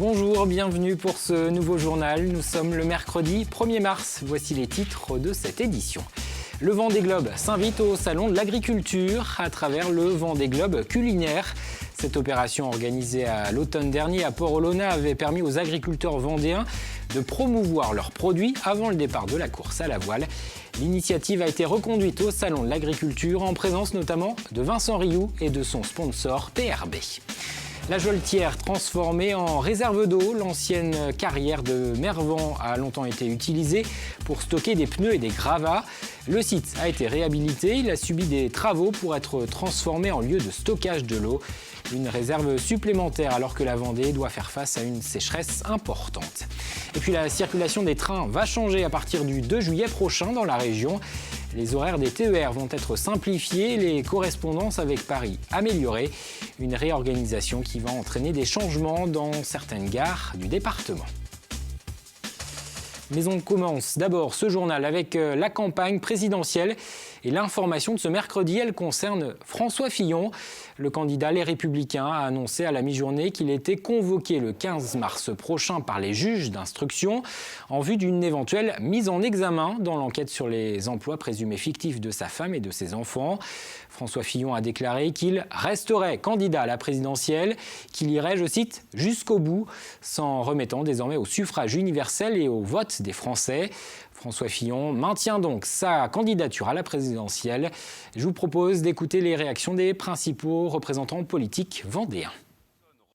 Bonjour, bienvenue pour ce nouveau journal. Nous sommes le mercredi 1er mars. Voici les titres de cette édition. Le Vendée Globe s'invite au Salon de l'Agriculture à travers le Vendée Globe culinaire. Cette opération organisée à l'automne dernier à Port-Olona avait permis aux agriculteurs vendéens de promouvoir leurs produits avant le départ de la course à la voile. L'initiative a été reconduite au Salon de l'Agriculture en présence notamment de Vincent Rioux et de son sponsor PRB. La Joletière transformée en réserve d'eau, l'ancienne carrière de Mervan a longtemps été utilisée pour stocker des pneus et des gravats. Le site a été réhabilité, il a subi des travaux pour être transformé en lieu de stockage de l'eau. Une réserve supplémentaire alors que la Vendée doit faire face à une sécheresse importante. Et puis la circulation des trains va changer à partir du 2 juillet prochain dans la région. Les horaires des TER vont être simplifiés, les correspondances avec Paris améliorées. Une réorganisation qui va entraîner des changements dans certaines gares du département. Mais on commence d'abord ce journal avec la campagne présidentielle. Et l'information de ce mercredi, elle concerne François Fillon. Le candidat Les Républicains a annoncé à la mi-journée qu'il était convoqué le 15 mars prochain par les juges d'instruction en vue d'une éventuelle mise en examen dans l'enquête sur les emplois présumés fictifs de sa femme et de ses enfants. François Fillon a déclaré qu'il resterait candidat à la présidentielle, qu'il irait, je cite, jusqu'au bout, s'en remettant désormais au suffrage universel et au vote des Français. François Fillon maintient donc sa candidature à la présidentielle. Je vous propose d'écouter les réactions des principaux représentants politiques vendéens.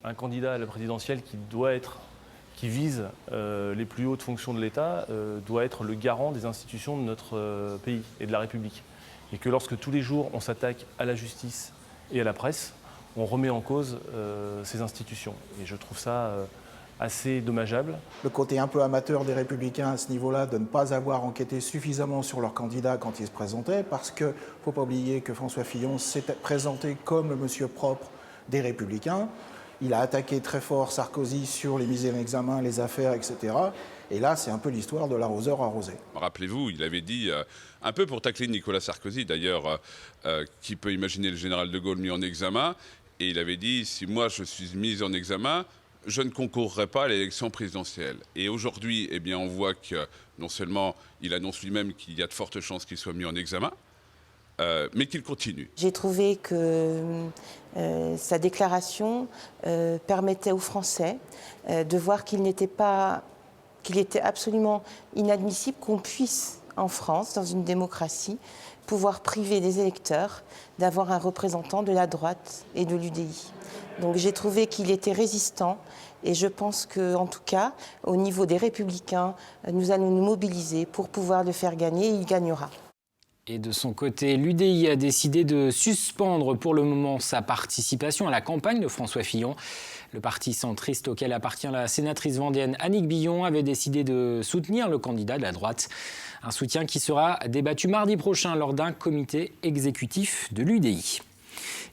Un candidat à la présidentielle qui vise les plus hautes fonctions de l'État doit être le garant des institutions de notre pays et de la République. Et que lorsque tous les jours on s'attaque à la justice et à la presse, on remet en cause ces institutions. Et je trouve ça assez dommageable. Le côté un peu amateur des Républicains à ce niveau-là, de ne pas avoir enquêté suffisamment sur leur candidat quand il se présentait, parce qu'il ne faut pas oublier que François Fillon s'est présenté comme le monsieur propre des Républicains. Il a attaqué très fort Sarkozy sur les mises en examen, les affaires, etc. Et là, c'est un peu l'histoire de l'arroseur arrosé. Rappelez-vous, il avait dit, un peu pour tacler Nicolas Sarkozy, d'ailleurs, qui peut imaginer le général de Gaulle mis en examen, et il avait dit, si moi je suis mis en examen, je ne concourrai pas à l'élection présidentielle. Et aujourd'hui, eh bien, on voit que non seulement il annonce lui-même qu'il y a de fortes chances qu'il soit mis en examen, mais qu'il continue. J'ai trouvé que sa déclaration permettait aux Français de voir qu'il était absolument inadmissible qu'on puisse, en France, dans une démocratie, pouvoir priver des électeurs d'avoir un représentant de la droite et de l'UDI. Donc j'ai trouvé qu'il était résistant et je pense qu'en tout cas, au niveau des Républicains, nous allons nous mobiliser pour pouvoir le faire gagner et il gagnera. Et de son côté, l'UDI a décidé de suspendre pour le moment sa participation à la campagne de François Fillon. Le parti centriste auquel appartient la sénatrice vendéenne Annick Billon avait décidé de soutenir le candidat de la droite. Un soutien qui sera débattu mardi prochain lors d'un comité exécutif de l'UDI.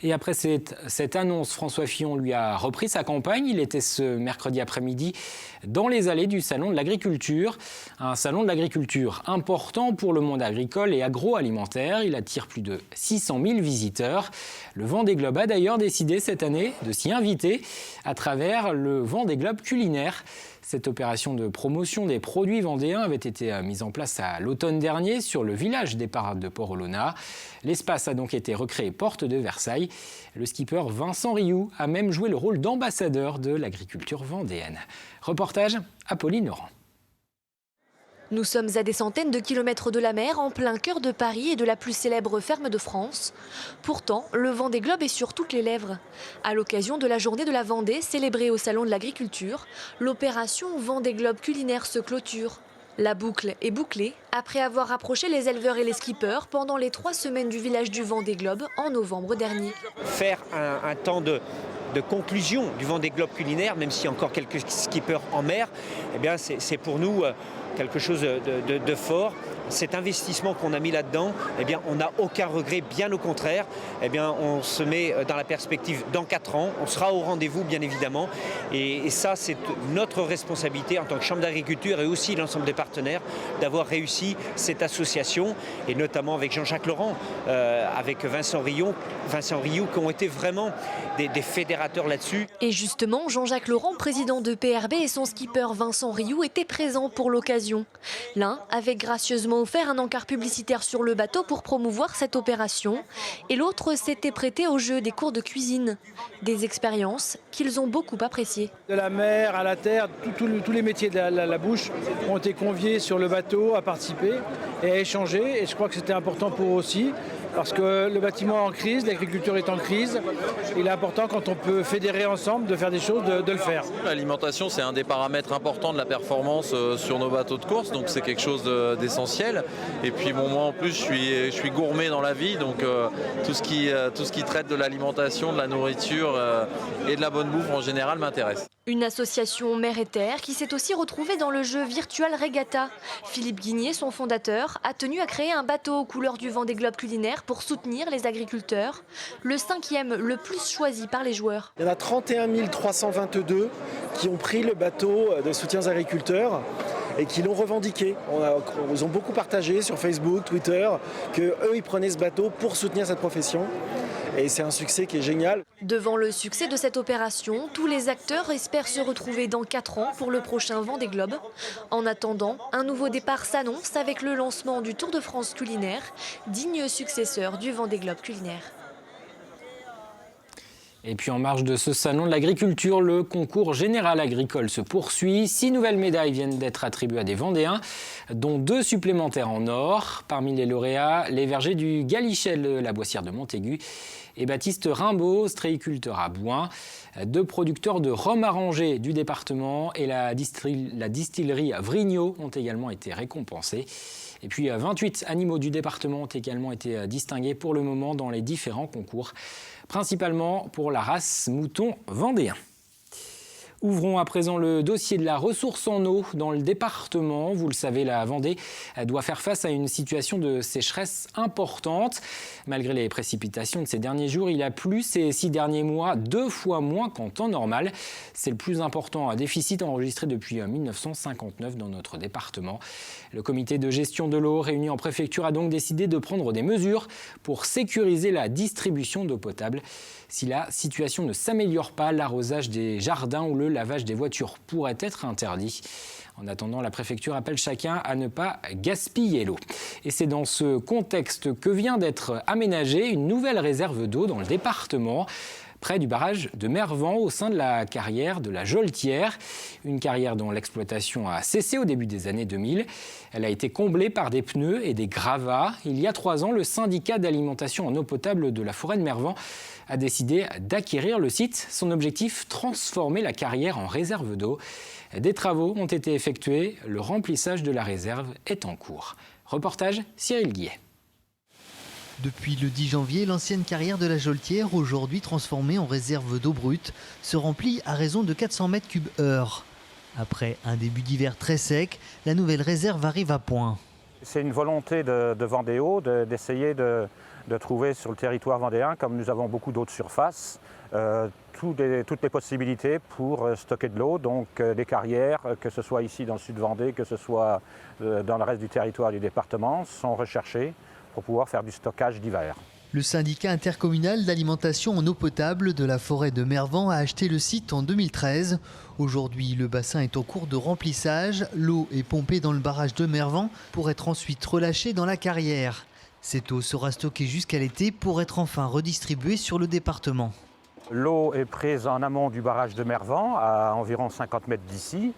Et après cette annonce, François Fillon lui a repris sa campagne. Il était ce mercredi après-midi dans les allées du Salon de l'Agriculture. Un salon de l'agriculture important pour le monde agricole et agroalimentaire. Il attire plus de 600 000 visiteurs. Le Vendée Globe a d'ailleurs décidé cette année de s'y inviter à travers le Vendée Globe culinaire. Cette opération de promotion des produits vendéens avait été mise en place à l'automne dernier sur le village des Parades de Port-Olona. L'espace a donc été recréé porte de Versailles. Le skipper Vincent Rioux a même joué le rôle d'ambassadeur de l'agriculture vendéenne. Reportage Apolline Laurent. Nous sommes à des centaines de kilomètres de la mer, en plein cœur de Paris et de la plus célèbre ferme de France. Pourtant, le Vendée Globe est sur toutes les lèvres. À l'occasion de la journée de la Vendée, célébrée au Salon de l'Agriculture, l'opération Vendée Globe culinaire se clôture. La boucle est bouclée après avoir approché les éleveurs et les skippers pendant les 3 semaines du village du Vendée Globe en novembre dernier. Faire un temps de conclusion du Vendée Globe culinaire, même s'il y a encore quelques skippers en mer, eh bien c'est pour nous quelque chose de fort. cet investissement qu'on a mis là-dedans, eh bien, on n'a aucun regret, bien au contraire. Eh bien, on se met dans la perspective dans 4 ans, on sera au rendez-vous bien évidemment. Et ça, c'est notre responsabilité en tant que Chambre d'agriculture et aussi l'ensemble des partenaires d'avoir réussi cette association, et notamment avec Jean-Jacques Laurent, avec Vincent Rioux, qui ont été vraiment des fédérateurs là-dessus. Et justement, Jean-Jacques Laurent, président de PRB, et son skipper Vincent Rioux étaient présents pour l'occasion. L'un avait gracieusement offert un encart publicitaire sur le bateau pour promouvoir cette opération, et l'autre s'était prêté au jeu des cours de cuisine. Des expériences qu'ils ont beaucoup appréciées. De la mer à la terre, tous les métiers de la bouche ont été conviés sur le bateau à participer et à échanger. Et je crois que c'était important pour eux aussi, parce que le bâtiment est en crise, l'agriculture est en crise. Il est important, quand on peut fédérer ensemble, de faire des choses, de le faire. L'alimentation, c'est un des paramètres importants de la performance sur nos bateaux de course, donc c'est quelque chose d'essentiel. Et puis bon, moi en plus, je suis gourmet dans la vie, donc tout ce qui traite de l'alimentation, de la nourriture et de la bonne bouffe en général m'intéresse. Une association Mer et Terre qui s'est aussi retrouvée dans le jeu virtuel Regatta. Philippe Guigné, son fondateur, a tenu à créer un bateau aux couleurs du Vendée Globe culinaire pour soutenir les agriculteurs, le 5e le plus choisi par les joueurs. Il y en a 31 322 qui ont pris le bateau de soutien aux agriculteurs et qui l'ont revendiqué. Ils ont beaucoup partagé sur Facebook, Twitter, qu'eux, ils prenaient ce bateau pour soutenir cette profession. Et c'est un succès qui est génial. Devant le succès de cette opération, tous les acteurs espèrent se retrouver dans 4 ans pour le prochain Vendée Globe. En attendant, un nouveau départ s'annonce avec le lancement du Tour de France culinaire, digne successeur du Vendée Globe culinaire. Et puis en marge de ce salon de l'agriculture, le concours général agricole se poursuit. 6 nouvelles médailles viennent d'être attribuées à des Vendéens, dont 2 supplémentaires en or. Parmi les lauréats, les vergers du Galichet de la Boissière de Montaigu et Baptiste Rimbaud, ostréiculteur à Bouin. 2 producteurs de rhum arrangé du département et la distillerie Vrignot ont également été récompensés. Et puis 28 animaux du département ont également été distingués pour le moment dans les différents concours, principalement pour la race mouton vendéen. Ouvrons à présent le dossier de la ressource en eau dans le département. Vous le savez, la Vendée doit faire face à une situation de sécheresse importante. Malgré les précipitations de ces derniers jours, il a plu ces 6 derniers mois 2 fois moins qu'en temps normal. C'est le plus important déficit enregistré depuis 1959 dans notre département. Le comité de gestion de l'eau réuni en préfecture a donc décidé de prendre des mesures pour sécuriser la distribution d'eau potable. Si la situation ne s'améliore pas, l'arrosage des jardins ou le lavage des voitures pourrait être interdit. En attendant, la préfecture appelle chacun à ne pas gaspiller l'eau. Et c'est dans ce contexte que vient d'être aménagée une nouvelle réserve d'eau dans le département, près du barrage de Mervan, au sein de la carrière de la Joltière. Une carrière dont l'exploitation a cessé au début des années 2000. Elle a été comblée par des pneus et des gravats. Il y a 3 ans, le syndicat d'alimentation en eau potable de la forêt de Mervan a décidé d'acquérir le site. Son objectif, transformer la carrière en réserve d'eau. Des travaux ont été effectués. Le remplissage de la réserve est en cours. Reportage Cyril Guillet. Depuis le 10 janvier, l'ancienne carrière de la Joltière, aujourd'hui transformée en réserve d'eau brute, se remplit à raison de 400 m3/h. Après un début d'hiver très sec, la nouvelle réserve arrive à point. C'est une volonté de Vendéo d'essayer de trouver sur le territoire vendéen, comme nous avons beaucoup d'eau de surface, toutes les possibilités pour stocker de l'eau. Donc les carrières, que ce soit ici dans le sud Vendée, que ce soit dans le reste du territoire du département, sont recherchées pour pouvoir faire du stockage d'hiver. Le syndicat intercommunal d'alimentation en eau potable de la forêt de Mervan a acheté le site en 2013. Aujourd'hui, le bassin est en cours de remplissage. L'eau est pompée dans le barrage de Mervan pour être ensuite relâchée dans la carrière. Cette eau sera stockée jusqu'à l'été pour être enfin redistribuée sur le département. L'eau est prise en amont du barrage de Mervan, à environ 50 mètres d'ici,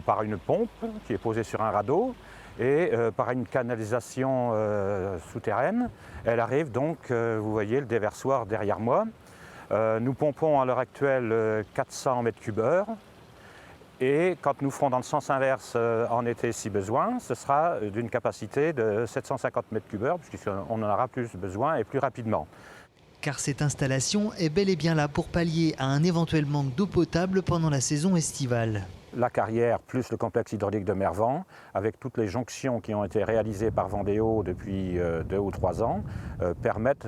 par une pompe qui est posée sur un radeau. Et par une canalisation souterraine. Elle arrive donc, vous voyez le déversoir derrière moi. Nous pompons à l'heure actuelle 400 m3/h. Et quand nous ferons dans le sens inverse en été si besoin, ce sera d'une capacité de 750 m3/h, puisqu'on en aura plus besoin et plus rapidement. car cette installation est bel et bien là pour pallier à un éventuel manque d'eau potable pendant la saison estivale. La carrière plus le complexe hydraulique de Mervan, avec toutes les jonctions qui ont été réalisées par Vendéo depuis 2 ou 3 ans, permettent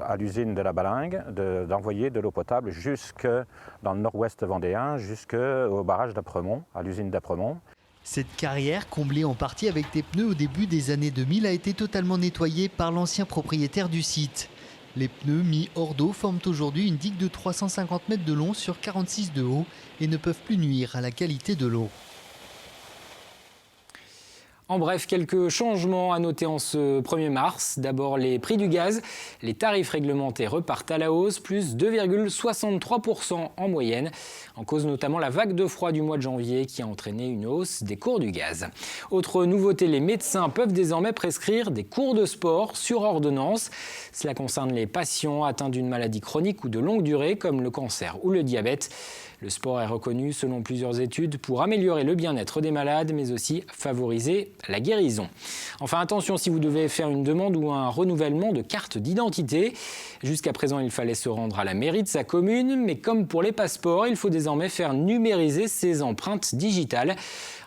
à l'usine de la Balingue d'envoyer de l'eau potable jusque dans le nord-ouest vendéen, jusqu'au barrage d'Apremont, à l'usine d'Apremont. Cette carrière, comblée en partie avec des pneus au début des années 2000, a été totalement nettoyée par l'ancien propriétaire du site. Les pneus mis hors d'eau forment aujourd'hui une digue de 350 mètres de long sur 46 de haut et ne peuvent plus nuire à la qualité de l'eau. En bref, quelques changements à noter en ce 1er mars. D'abord, les prix du gaz. Les tarifs réglementés repartent à la hausse, plus 2,63% en moyenne. En cause notamment la vague de froid du mois de janvier qui a entraîné une hausse des cours du gaz. Autre nouveauté, les médecins peuvent désormais prescrire des cours de sport sur ordonnance. Cela concerne les patients atteints d'une maladie chronique ou de longue durée comme le cancer ou le diabète. Le sport est reconnu, selon plusieurs études, pour améliorer le bien-être des malades, mais aussi favoriser la guérison. Enfin, attention si vous devez faire une demande ou un renouvellement de carte d'identité. Jusqu'à présent, il fallait se rendre à la mairie de sa commune, mais comme pour les passeports, il faut désormais faire numériser ses empreintes digitales.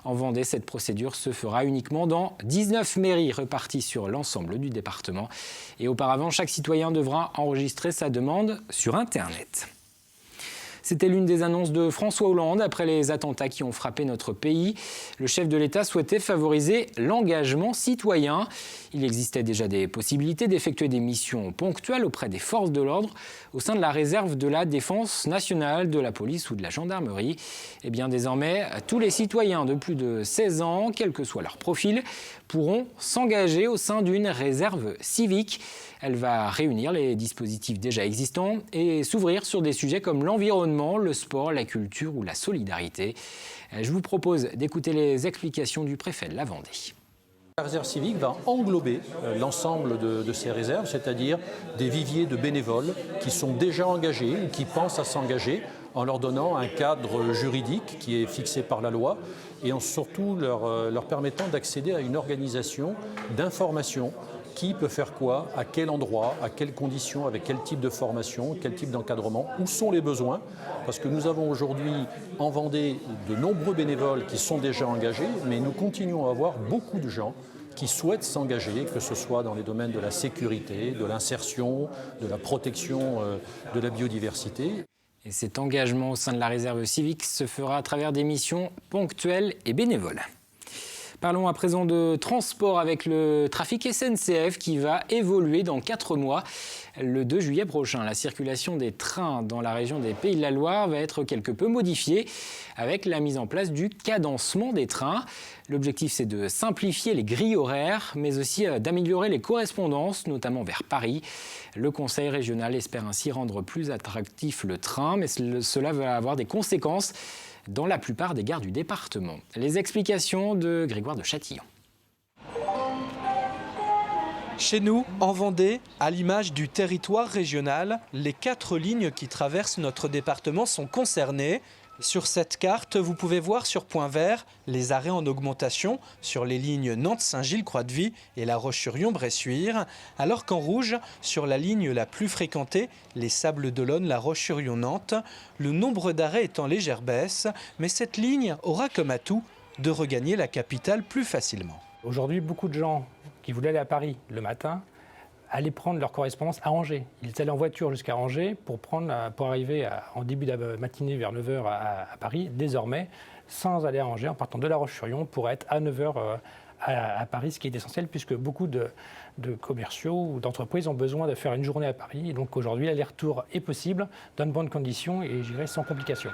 En Vendée, cette procédure se fera uniquement dans 19 mairies reparties sur l'ensemble du département. Et auparavant, chaque citoyen devra enregistrer sa demande sur Internet. C'était l'une des annonces de François Hollande après les attentats qui ont frappé notre pays. Le chef de l'État souhaitait favoriser l'engagement citoyen. Il existait déjà des possibilités d'effectuer des missions ponctuelles auprès des forces de l'ordre au sein de la réserve de la défense nationale, de la police ou de la gendarmerie. Et bien désormais, tous les citoyens de plus de 16 ans, quel que soit leur profil, pourront s'engager au sein d'une réserve civique. Elle va réunir les dispositifs déjà existants et s'ouvrir sur des sujets comme l'environnement, le sport, la culture ou la solidarité. Je vous propose d'écouter les explications du préfet de la Vendée. La réserve civique va englober l'ensemble de ces réserves, c'est-à-dire des viviers de bénévoles qui sont déjà engagés ou qui pensent à s'engager en leur donnant un cadre juridique qui est fixé par la loi et en surtout leur permettant d'accéder à une organisation d'information. Qui peut faire quoi, à quel endroit, à quelles conditions, avec quel type de formation, quel type d'encadrement, où sont les besoins. Parce que nous avons aujourd'hui en Vendée de nombreux bénévoles qui sont déjà engagés, mais nous continuons à avoir beaucoup de gens qui souhaitent s'engager, que ce soit dans les domaines de la sécurité, de l'insertion, de la protection de la biodiversité. Et cet engagement au sein de la réserve civique se fera à travers des missions ponctuelles et bénévoles. Parlons à présent de transport avec le trafic SNCF qui va évoluer dans 4 mois. Le 2 juillet prochain, la circulation des trains dans la région des Pays de la Loire va être quelque peu modifiée avec la mise en place du cadencement des trains. L'objectif, c'est de simplifier les grilles horaires, mais aussi d'améliorer les correspondances, notamment vers Paris. Le Conseil régional espère ainsi rendre plus attractif le train, mais cela va avoir des conséquences dans la plupart des gares du département. Les explications de Grégoire de Châtillon. Chez nous, en Vendée, à l'image du territoire régional, les 4 lignes qui traversent notre département sont concernées. Sur cette carte, vous pouvez voir sur point vert les arrêts en augmentation sur les lignes Nantes-Saint-Gilles-Croix-de-Vie et La Roche-sur-Yon-Bressuire, alors qu'en rouge, sur la ligne la plus fréquentée, les Sables-d'Olonne-La Roche-sur-Yon-Nantes, le nombre d'arrêts est en légère baisse, mais cette ligne aura comme atout de regagner la capitale plus facilement. Aujourd'hui, beaucoup de gens qui voulaient aller à Paris le matin allaient prendre leur correspondance à Angers. Ils allaient en voiture jusqu'à Angers pour arriver en début de matinée vers 9h à Paris, désormais, sans aller à Angers, en partant de La Roche-sur-Yon pour être à 9h à Paris, ce qui est essentiel puisque beaucoup de commerciaux ou d'entreprises ont besoin de faire une journée à Paris. Et donc aujourd'hui, l'aller-retour est possible dans de bonnes conditions et je dirais sans complications.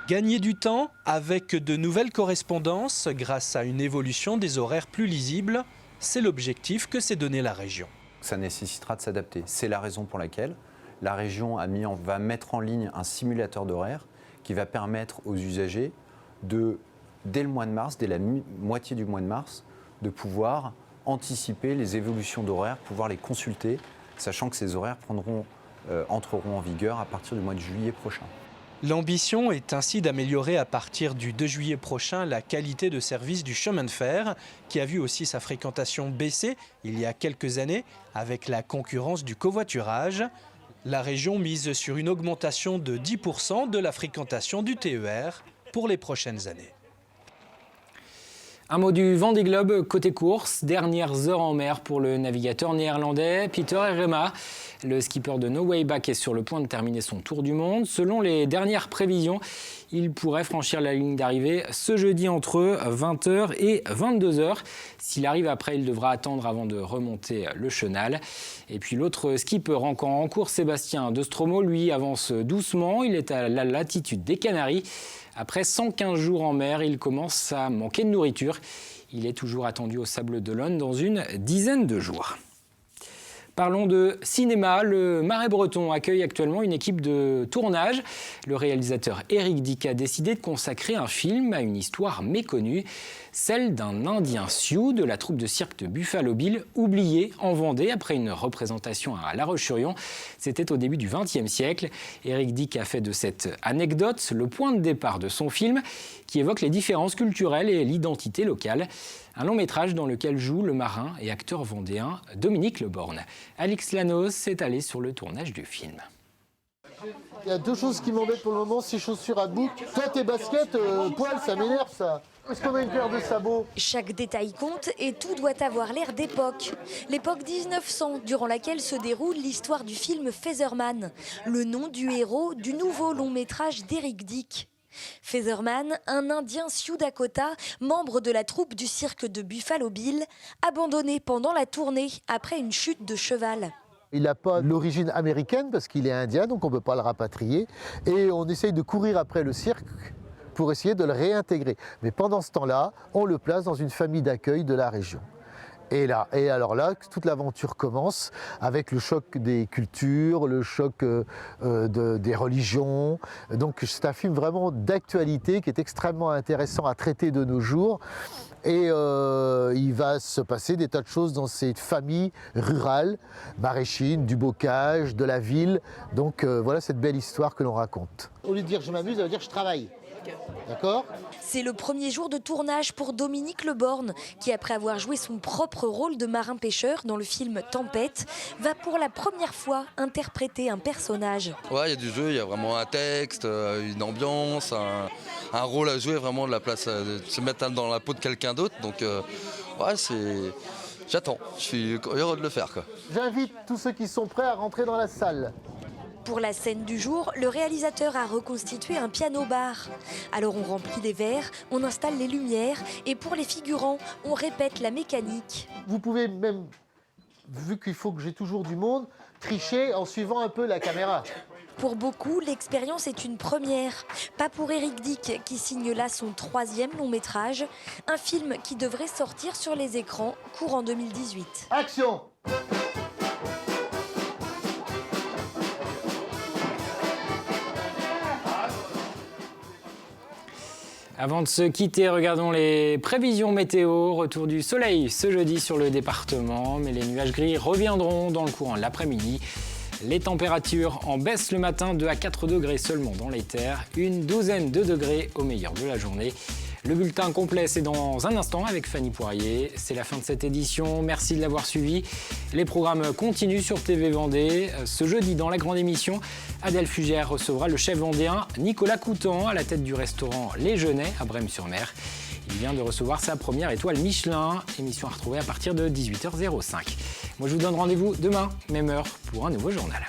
Gagner du temps avec de nouvelles correspondances grâce à une évolution des horaires plus lisibles, c'est l'objectif que s'est donné la région. Ça nécessitera de s'adapter. C'est la raison pour laquelle la région va mettre en ligne un simulateur d'horaire qui va permettre aux usagers dès le mois de mars, dès la moitié du mois de mars, de pouvoir anticiper les évolutions d'horaires, pouvoir les consulter, sachant que ces horaires entreront en vigueur à partir du mois de juillet prochain. L'ambition est ainsi d'améliorer à partir du 2 juillet prochain la qualité de service du chemin de fer, qui a vu aussi sa fréquentation baisser il y a quelques années avec la concurrence du covoiturage. La région mise sur une augmentation de 10% de la fréquentation du TER pour les prochaines années. Un mot du Vendée Globe côté course, dernières heures en mer pour le navigateur néerlandais Pieter Herrema. Le skipper de No Way Back est sur le point de terminer son tour du monde. Selon les dernières prévisions, il pourrait franchir la ligne d'arrivée ce jeudi entre 20h et 22h. S'il arrive après, il devra attendre avant de remonter le chenal. Et puis l'autre skipper encore en course, Sébastien De Stromo, lui avance doucement. Il est à la latitude des Canaries. Après 115 jours en mer, il commence à manquer de nourriture. Il est toujours attendu au Sable d'Olonne dans une dizaine de jours. Parlons de cinéma. Le Marais breton accueille actuellement une équipe de tournage. Le réalisateur Éric Dick a décidé de consacrer un film à une histoire méconnue, celle d'un Indien Sioux de la troupe de cirque de Buffalo Bill, oublié en Vendée après une représentation à La Roche-sur-Yon. C'était au début du XXe siècle. Éric Dick a fait de cette anecdote le point de départ de son film, qui évoque les différences culturelles et l'identité locale. Un long métrage dans lequel joue le marin et acteur vendéen Dominique Leborgne. Alix Lanos est allé sur le tournage du film. Il y a deux choses qui m'embêtent pour le moment, ces chaussures à boucles. Toi, tes baskets, poil, ça m'énerve ça. Est-ce qu'on a une paire de sabots? Chaque détail compte et tout doit avoir l'air d'époque. L'époque 1900, durant laquelle se déroule l'histoire du film Featherman, le nom du héros du nouveau long métrage d'Éric Dick. Featherman, un Indien Sioux Dakota, membre de la troupe du cirque de Buffalo Bill, abandonné pendant la tournée après une chute de cheval. Il n'a pas l'origine américaine parce qu'il est indien, donc on ne peut pas le rapatrier. Et on essaye de courir après le cirque pour essayer de le réintégrer. Mais pendant ce temps-là, on le place dans une famille d'accueil de la région. Et alors là, toute l'aventure commence avec le choc des cultures, le choc des religions. Donc c'est un film vraiment d'actualité qui est extrêmement intéressant à traiter de nos jours. Et il va se passer des tas de choses dans ces familles rurales, maraîchines, du bocage, de la ville. Donc voilà cette belle histoire que l'on raconte. Au lieu de dire je m'amuse, ça veut dire je travaille. D'accord ? C'est le premier jour de tournage pour Dominique Leborgne, qui après avoir joué son propre rôle de marin-pêcheur dans le film Tempête, va pour la première fois interpréter un personnage. Ouais, il y a du jeu, il y a vraiment un texte, une ambiance, un rôle à jouer, vraiment de la place, de se mettre dans la peau de quelqu'un d'autre. Donc ouais, j'attends, je suis heureux de le faire, quoi. J'invite tous ceux qui sont prêts à rentrer dans la salle. Pour la scène du jour, le réalisateur a reconstitué un piano-bar. Alors on remplit les verres, on installe les lumières et pour les figurants, on répète la mécanique. Vous pouvez même, vu qu'il faut que j'ai toujours du monde, tricher en suivant un peu la caméra. Pour beaucoup, l'expérience est une première. Pas pour Éric Dick, qui signe là son 3e long métrage. Un film qui devrait sortir sur les écrans courant 2018. Action! Avant de se quitter, regardons les prévisions météo. Retour du soleil ce jeudi sur le département, mais les nuages gris reviendront dans le courant de l'après-midi. Les températures en baisse le matin, 2 à 4 degrés seulement dans les terres, une douzaine de degrés au meilleur de la journée. Le bulletin complet, c'est dans un instant avec Fanny Poirier. C'est la fin de cette édition. Merci de l'avoir suivi. Les programmes continuent sur TV Vendée. Ce jeudi, dans la grande émission, Adèle Fugère recevra le chef vendéen Nicolas Coutan à la tête du restaurant Les Genêts à Brême-sur-Mer. Il vient de recevoir sa première étoile Michelin. Émission à retrouver à partir de 18h05. Moi, je vous donne rendez-vous demain, même heure, pour un nouveau journal.